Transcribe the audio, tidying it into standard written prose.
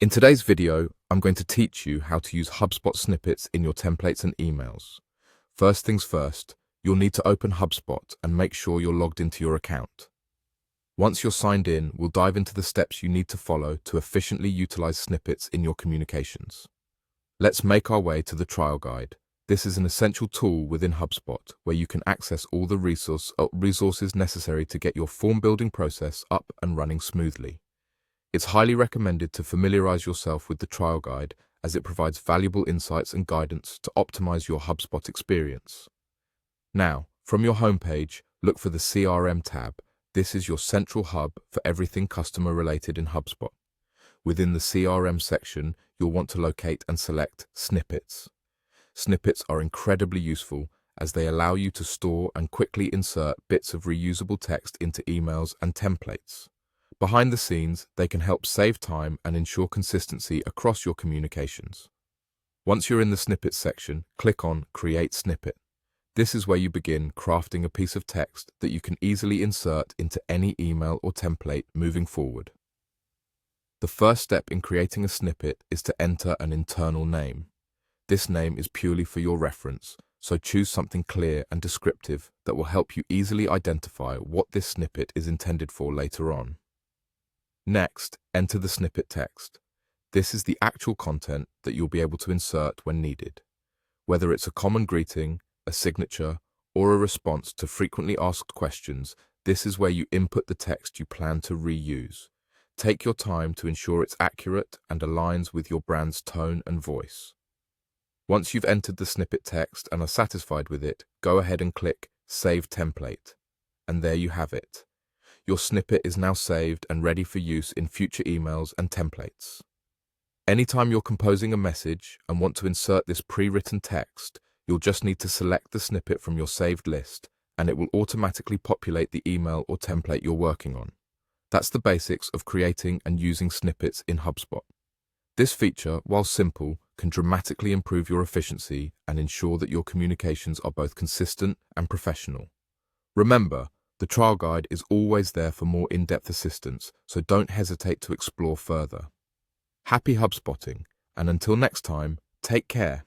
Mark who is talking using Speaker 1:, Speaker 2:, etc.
Speaker 1: In today's video, I'm going to teach you how to use HubSpot snippets in your templates and emails. First things first, you'll need to open HubSpot and make sure you're logged into your account. Once you're signed in, we'll dive into the steps you need to follow to efficiently utilize snippets in your communications. Let's make our way to the trial guide. This is an essential tool within HubSpot where you can access all the resources necessary to get your form building process up and running smoothly. It's highly recommended to familiarize yourself with the trial guide as it provides valuable insights and guidance to optimize your HubSpot experience. Now, from your homepage, look for the CRM tab. This is your central hub for everything customer related in HubSpot. Within the CRM section, you'll want to locate and select Snippets. Snippets are incredibly useful as they allow you to store and quickly insert bits of reusable text into emails and templates. Behind the scenes, they can help save time and ensure consistency across your communications. Once you're in the Snippets section, click on Create Snippet. This is where you begin crafting a piece of text that you can easily insert into any email or template moving forward. The first step in creating a snippet is to enter an internal name. This name is purely for your reference, so choose something clear and descriptive that will help you easily identify what this snippet is intended for later on. Next, enter the snippet text. This is the actual content that you'll be able to insert when needed. Whether it's a common greeting, a signature, or a response to frequently asked questions, this is where you input the text you plan to reuse. Take your time to ensure it's accurate and aligns with your brand's tone and voice. Once you've entered the snippet text and are satisfied with it, go ahead and click Save Template. And there you have it. Your snippet is now saved and ready for use in future emails and templates. Anytime you're composing a message and want to insert this pre-written text, you'll just need to select the snippet from your saved list, and it will automatically populate the email or template you're working on. That's the basics of creating and using snippets in HubSpot. This feature, while simple, can dramatically improve your efficiency and ensure that your communications are both consistent and professional. Remember, the trial guide is always there for more in-depth assistance, so don't hesitate to explore further. Happy HubSpotting, and until next time, take care.